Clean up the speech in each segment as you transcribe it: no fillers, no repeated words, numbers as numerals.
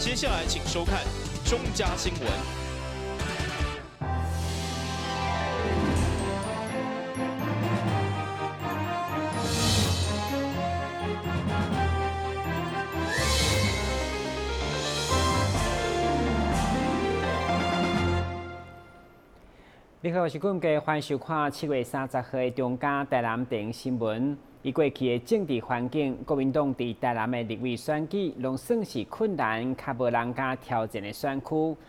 接下来请收看中嘉新闻。你好，我是顾家，欢迎收看7月30号的中嘉台南电影新闻。以过去的政治环境，国民党伫台南的立委选举，拢算是困难，较无人敢挑战的选区。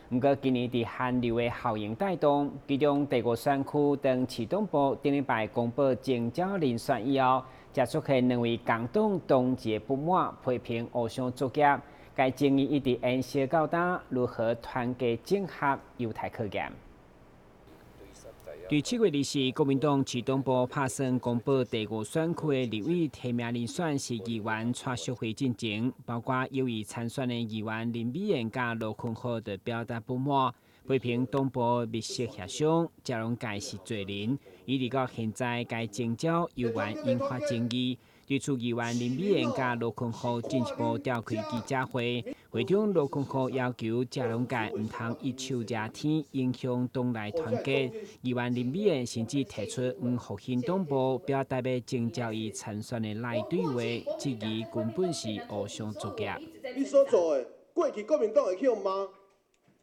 不过今年伫韩流的效应带动，其中第5选区当市党部顶礼拜公布征召人选以后，才出现2位共党同志不满，批评互相作孽。该争议一直延烧到今，如何团结整合，有待可见。伫7月20日，国民党市党部拍算公布第5选区的立委提名人选是议员蔡淑惠进前，包括有意参选的议员林美燕甲罗坤浩就表达不满，批评党部密切协商，这拢该是罪人。以至到现在，该征召犹原引发争议。对此，议员林美燕甲罗坤浩进一步召开记者会，会中罗坤浩要求这拢该唔通一手遮天，影响党内团结。议员林美燕甚至提出复兴党部，表达要征召伊参选的赖对话，质疑根本是互相作孽。你所做的，过去国民党会去骂，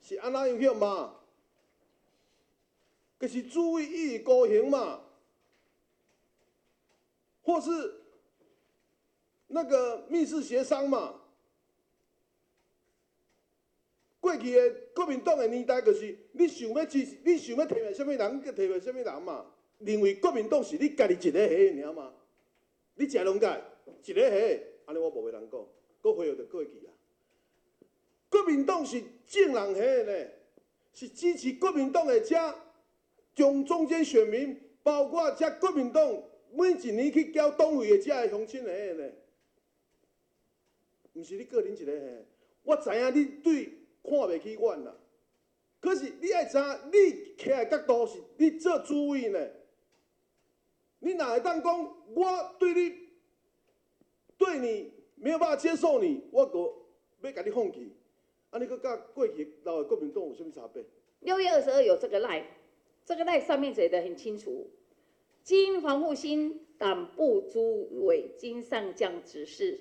是安怎样去骂？就是注意一意孤行嘛，或是那个密室协商嘛。过去的国民党的年代，就是你想要支持，你想要提名什么人，就提名什么人嘛。认为国民党是你家己一个下尔嘛，你食拢解一个下，安尼我无话通讲，搁回就过去啊。国民党是正人下呢，是支持国民党的遮中间选民，包括遮国民党每一年去交党费的遮的乡亲下呢，毋是你个人一个下。我知影你对看袂起阮啦，可是你爱知影，你徛的角度是你做主委呢。你哪会当讲我对你没有办法接受你，我要甲你放弃？安尼个甲过去老的国民党有什么差别？6月22有这个赖，这个赖上面写得很清楚，经黄复兴党部主委经上将指示，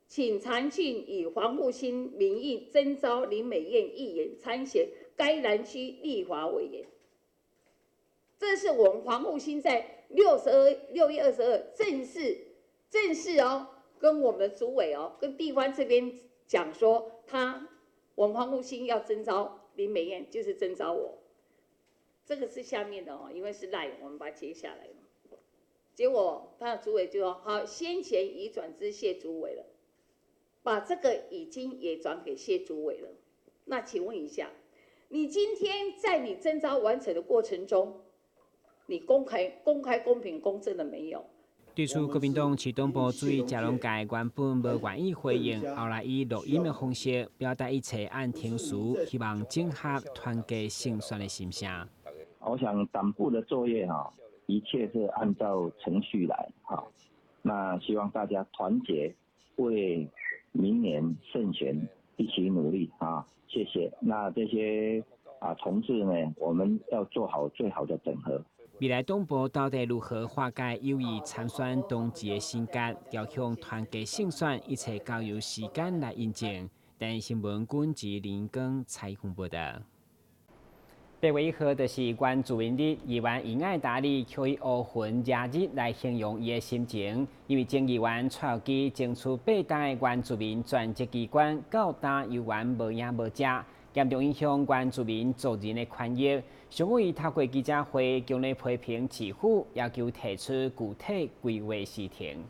请常俊以黄复兴名义征召林美燕议员参选该南区立法委员。这是我们黄复兴在6月22正式跟我们的主委跟地方这边讲说，我们黄复兴要征召林美燕，就是征召我。这个是下面的因为是赖，我们把它接下来了。结果他的主委就说好，先前已转知谢主委了，把这个已经也转给谢主委了。那请问一下，你今天在你征召完成的过程中，你公开、公平、公正的没有？对此，国民党市党部主委谢龙介原本无愿意回应，后来以录音的方式表达一切按停书，希望整合团结胜选的心声。我想党部的作业一切是按照程序来那希望大家团结，为明年胜选一起努力谢谢。那这些同志呢，我们要做好最好的整合。未来党部到底如何化解有意参选同志的心结，要向团结胜选，一切交由时间来印证。但新闻军及林根采访报道。8月1号就是原住民日，议员尹爱达利却以乌云热日来形容伊的心情，因为前议员蔡耀基争取8代原住民专职机关到今犹原无影无迹，严重影响原住民族人的权益。上午伊透过记者会，强烈批评市府，要求提出具体规划时程。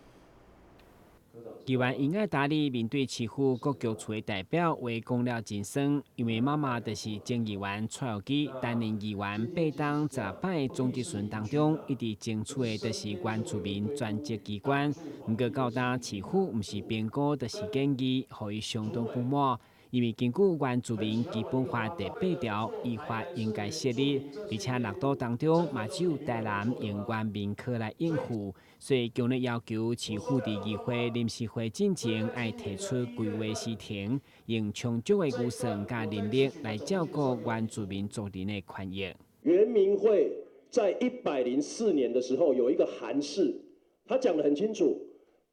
议员尹爱达利面对市府各局处的代表，话讲了真酸，因为妈妈就是前议员蔡耀基担任议员8当16摆总质询当中，一直争取的就是原住民专职机关。不过到今市府毋是评估，就是建议，互伊相当不满。因为根据原住民基本法第8条，依法应该设立，而且6岛当中嘛只有台南用原民科来应付，所以强烈要求市府伫议会临时会进前，要提出规划时程，用充足的预算加人力来照顾原住民族人的权益。原民会在104年的时候有一个函释，他讲得很清楚。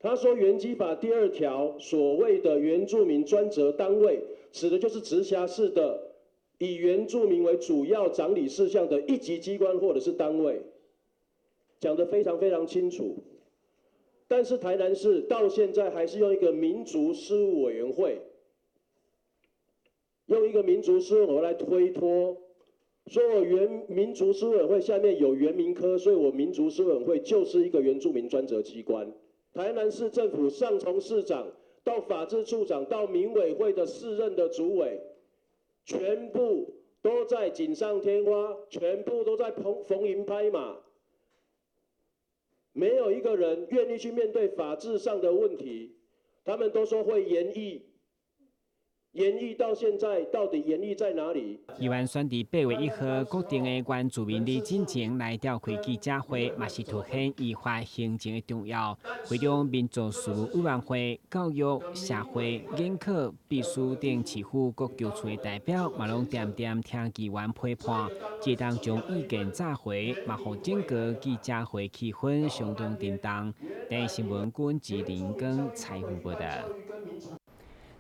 他说，原基法第2条所谓的原住民专责单位，指的就是直辖市的以原住民为主要掌理事项的一级机关或者是单位，讲得非常非常清楚。但是台南市到现在还是用一个民族事务委员会，来推脱，说我民族事务委员会下面有原民科，所以我民族事务委员会就是一个原住民专责机关。台南市政府上从市长到法制处长到民委会的4任的主委，全部都在锦上添花，全部都在逢迎拍马，没有一个人愿意去面对法制上的问题。他们都说会研议，研议到现在到底研议在哪里？议员选伫8月1号固定的原住民日进前来召开记者会，嘛是凸显依法行政的重要。会中民族事务委员会、教育、社会、研考、秘书等市府各局处的代表，嘛拢点点听议员批判，即当将意见召回，嘛互整个记者会气氛相当震荡。第新闻军志林跟采访报道。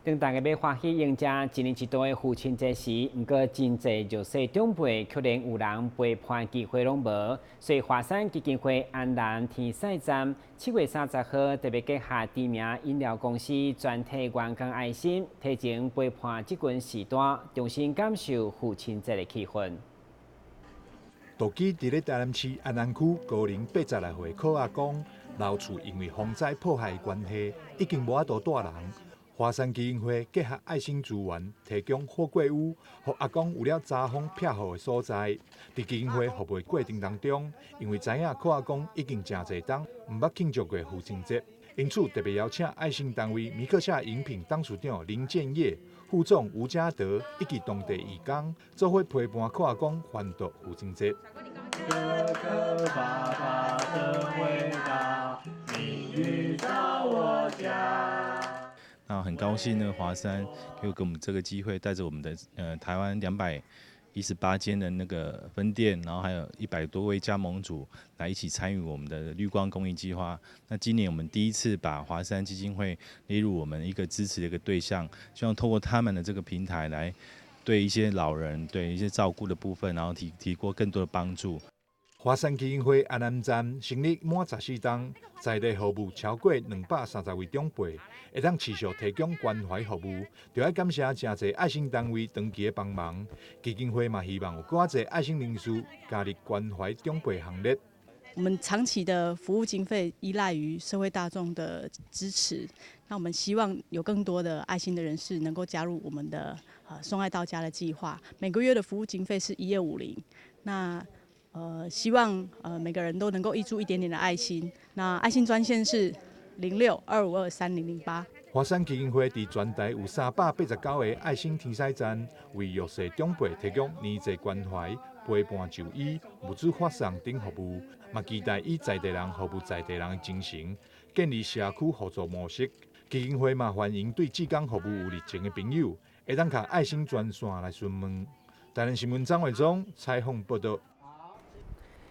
当大家要欢喜迎接一年一度的父亲节时，不过真侪弱势长辈可能有人陪伴机会拢无，所以华山基金会安南天赛站7月30号特别结合知名饮料公司全体员工爱心，提前陪伴这群时代，重新感受父亲节的气氛。大基伫咧台南市安南区高龄80来岁柯阿公，老厝因为风灾破坏关系，已经无法度住人。华山基金会结合爱心资源，提供货柜屋，予阿公有了早风避雨的所在。伫基金会服务过程当中，因为知影柯阿公已经真侪冬毋捌庆祝过父亲节，因此特别邀请爱心单位米克夏饮品董事长林建业、副总吴家德以及当地义工，做伙陪伴柯阿公欢度父亲节。哥哥爸爸的伟大，命运到我家。那很高兴呢，华山给我们这个机会，带着我们的台湾218间的那个分店，然后还有100多位加盟主来一起参与我们的绿光公益计划。那今年我们第一次把华山基金会列入我们一个支持的一个对象，希望透过他们的这个平台来对一些老人、对一些照顾的部分，然后提供更多的帮助。华山基金会安南站成立满14天，在地服务超过230位长辈，会当持续提供关怀服务。就要感谢真侪爱心单位长期的帮忙，基金会嘛希望有更侪爱心人士加入关怀长辈行列。我们长期的服务经费依赖于社会大众的支持，那我们希望有更多的爱心的人士能够加入我们的送爱到家的计划。每个月的服务经费是1250，那希望每个人都能够挹注一点点的爱心。那爱心专线是0625230008。华山基金会伫全台有389个爱心天使站，为弱势长辈提供年济关怀、陪伴就医、物资发送等服务，嘛期待以在地人服务在地人的精神，建立社区互助模式。基金会嘛欢迎对志工服务有热情的朋友，会当靠爱心专线来询问。台南新闻张伟忠采访报道。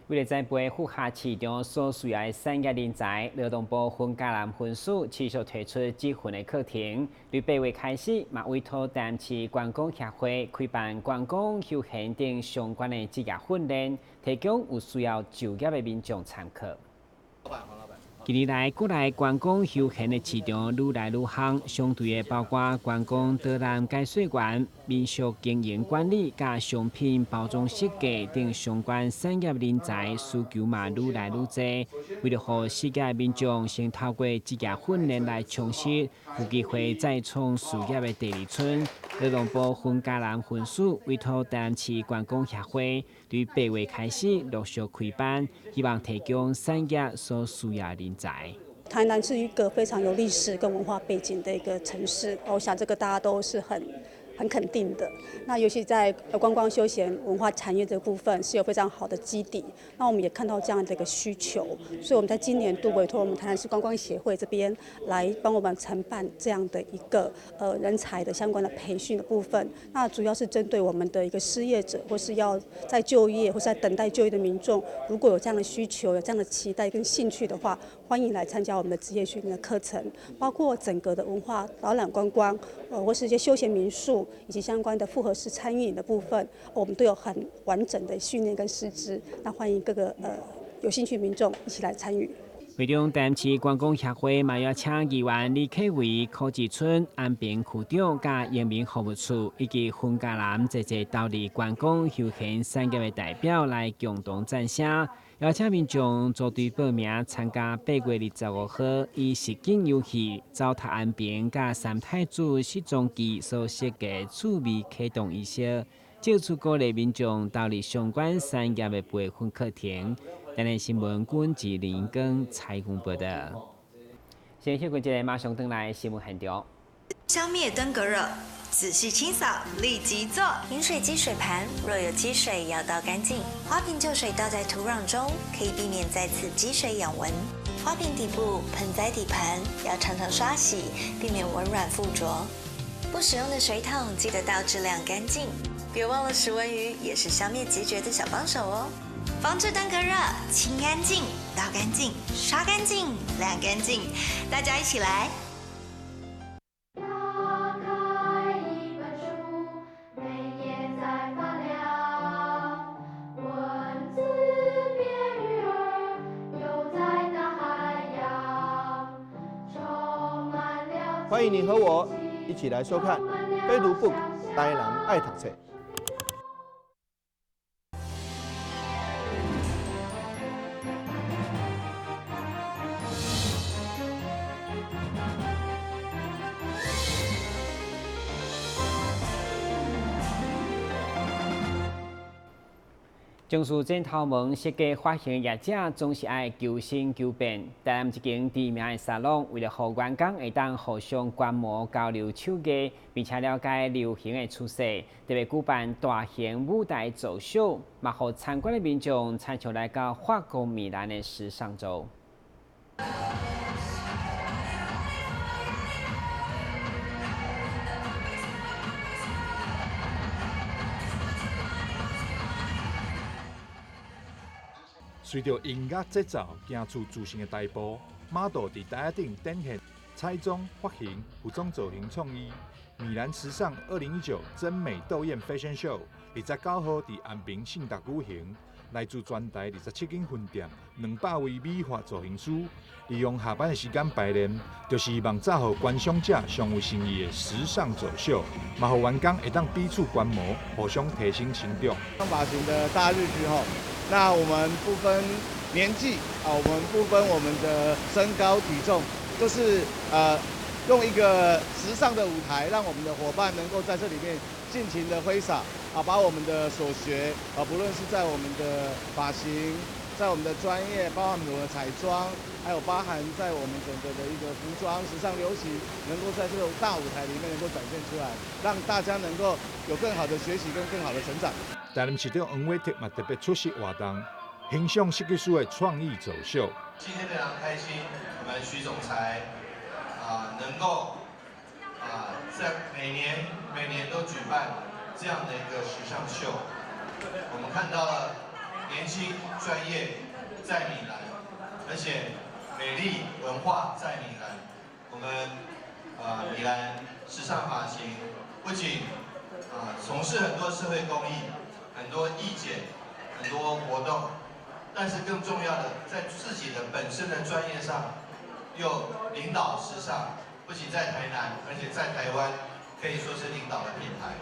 为了栽培副下市场所需要的产业人才，劳动部分家南分署持续推出积分的课程。于8月开始，嘛委托台南市观光协会开办观光、休闲等相关的职业训练，提供有需要就业的民众参考。近年来，国内观光休闲的市场愈来愈夯，相对的包括观光导览解说员、民宿经营管理、甲商品包装设计等相关产业人才需求嘛愈来愈多。为了让世界民众先透过职业训练来充实，有机会再创事业的第二春，劳动部分家南分署委托台南市观光协会，于8月开始陆续开办，希望提供产业所需要的人才。台南是一个非常有历史跟文化背景的一个城市，我想这个大家都是很很肯定的。那尤其在观光休闲文化产业这个部分是有非常好的基底。那我们也看到这样的一个需求，所以我们在今年度委托我们台南市观光协会这边来帮我们承办这样的一个人才的相关的培训的部分。那主要是针对我们的一个失业者，或是要在就业或是在等待就业的民众，如果有这样的需求、有这样的期待跟兴趣的话，欢迎来参加我们的职业训练的课程，包括整个的文化导览观光，或是一些休闲民宿以及相关的复合式餐饮的部分，我们都有很完整的训练跟师资。那欢迎各个有兴趣民众一起来参与。会中台南市观光协会嘛邀请议员李启伟、柯志春、安平区长、甲人民服务处以及分家南这道理观光休闲产业的代表来共同赞声，邀请民众组队报名参加8月25号以实景游戏糟蹋安平甲三太子失踪记所设计趣味启动仪式，借此鼓励民众到理相关产业的培训课程。台南新闻管制林根采访报道。先休息一下，马上回来新闻现场。消灭登革热，仔细清扫，立即做。饮水机水盘若有积水，要倒干净。花瓶旧水倒在土壤中，可以避免再次积水养蚊。花瓶底部、盆栽底盘要常常刷洗，避免蚊卵附着。不使用的水桶记得倒至晾干净。别忘了食蚊鱼也是消灭孑孓的小帮手哦。防治登革热，清干净、倒干净、刷干净、晾干净，大家一起来。打开一本书，每页在发亮，文字变鱼儿，游在大海洋，充满了。欢迎你和我一起来收看《飞读 Book》，台南爱读册。从事剪头毛设计发型业者总是爱求新求变，台南一间知名的沙龙，为了让员工会当互相观摩、交流手艺，并且了解流行的趋势，特别举办大型舞台走秀，嘛让参观的民众参像来到法国米兰的时尚周。随着音乐节奏行出自信的大步 ，model 伫台顶展现彩妆、发型、服装造型创意。米兰时尚2019真美斗艳 Fashion Show 29号伫安平信达举行，来自全台27间分店，200位美发造型师，利用下班的时间排练，就是希望造互观赏者上有新意的时尚走秀，嘛互员工会当彼此观摩，互相提升成长。发型的大日剧吼。那我们不分年纪啊，我们不分我们的身高体重，就是用一个时尚的舞台，让我们的伙伴能够在这里面尽情的挥洒啊，把我们的所学啊，不论是在我们的发型，在我们的专业，包含我们的彩妆，还有包含在我们整个的一个服装、时尚流行，能够在这个大舞台里面能够展现出来，让大家能够有更好的学习跟更好的成长。台南市长黄伟哲嘛特别出席活动，欣赏设计师的创意走秀。今天非常开心，我们徐总裁能够在每年都举办这样的一个时尚秀。我们看到了年轻专业在米兰，而且美丽文化在米兰。我们米兰时尚发型不仅从事很多社会公益。很多意见，很多活动，但是更重要的，在自己的本身的专业上，又领导时尚，不仅在台南，而且在台湾，可以说是领导的品牌。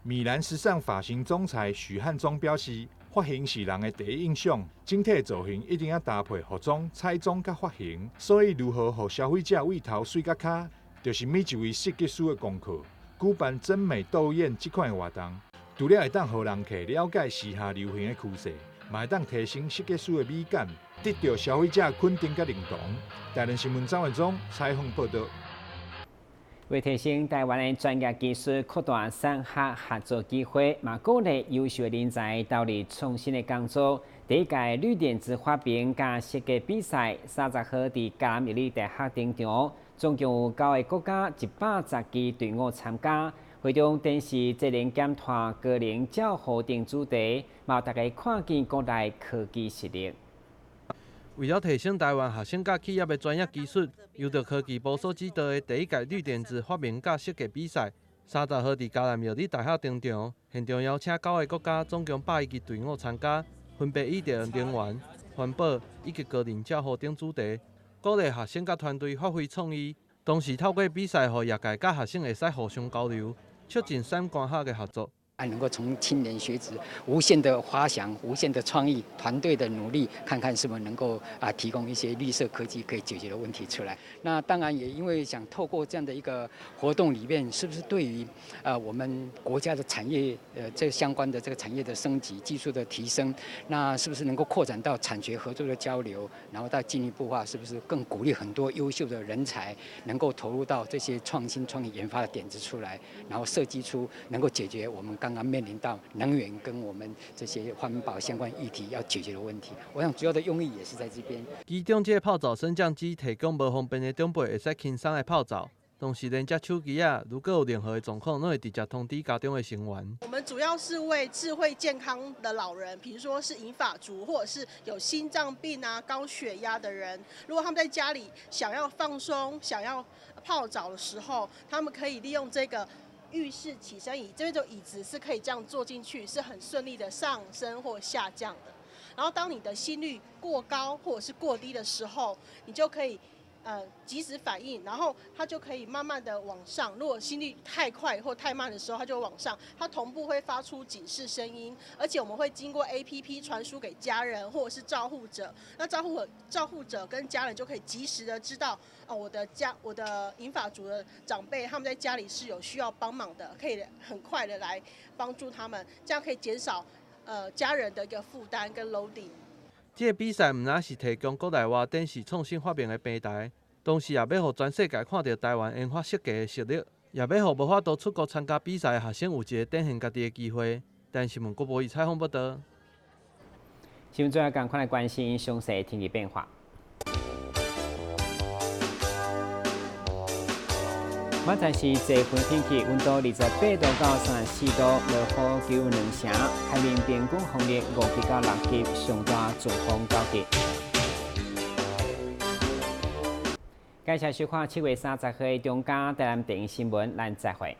米兰时尚发型总裁许汉忠表示，发型是人的第一印象，整体造型一定要搭配服装、彩妆甲发型，所以如何让消费者为头水甲脚，就是每一位设计师的功课。举办真美斗艳这款活动。除了会当让人客了解时下流行的趋势，嘛会当提升设计师的美感，得到消费者肯定甲认同。台南新闻张文忠采访报道。为提升台湾的专业技术，扩大产学合作机会，嘛鼓励优秀人才投入创新的工作。第一届绿电子发明甲设计比赛30号伫嘉南药理大学登场，总共有9个国家110支队伍参加。会中电视节能减碳、高能照护等主题，嘛大家看见国内科技实力。为了提升台湾学生甲企业的专业技术，由着科技部所指导的第一届绿电子发明甲设计比赛，30号伫嘉南药理大学登场。现场邀请9个国家，总共101支队伍参加，分别以着能源、环保以及高能照护等主题，鼓励学生甲团队发挥创意。同时透过比赛，予业界甲学生会使互相交流，促进三官学的合作。能够从青年学子无限的发想、无限的创意、团队的努力，看看是否能够提供一些绿色科技可以解决的问题出来。那当然也因为想透过这样的一个活动里面，是不是对于我们国家的产业这相关的这个产业的升级、技术的提升，那是不是能够扩展到产学合作的交流，然后再进一步话，是不是更鼓励很多优秀的人才能够投入到这些创新创意研发的点子出来，然后设计出能够解决我们刚刚面临到能源跟我们这些环保相关议题要解决的问题，我想主要的用意也是在这边。其中这个泡澡升降机提供无方便的长辈会使轻松的泡澡，同时连接手机如果有任何的状况，都会直接通知家中的成员。我们主要是为智慧健康的老人，比如说是银发族，或者是有心脏病高血压的人，如果他们在家里想要放松、想要泡澡的时候，他们可以利用这个浴室起身椅，这种椅子是可以这样坐进去，是很顺利的上升或下降的。然后当你的心率过高或者是过低的时候，你就可以及时反应，然后它就可以慢慢的往上。如果心率太快或太慢的时候，它就往上，它同步会发出警示声音，而且我们会经过 APP 传输给家人或者是照护者，那照护者跟家人就可以及时的知道我的银发族的长辈他们在家里是有需要帮忙的，可以很快的来帮助他们，这样可以减少家人的一个负担跟 loading。这个比赛唔仅是提供国内外电视创新发明的平台，同时也要让全世界看到台湾研发设计的实力，也要让无法度出国参加比赛的学生有一个展现家己的机会。但新闻国报以采访报道。新闻最后赶快来关心详细天气变化。明仔是这份天气，温度28度到34度，落雨9两成，海面平均风力5级到6级，上大阵风9级。介绍收看7月30号的中嘉台南电视新闻，咱再会。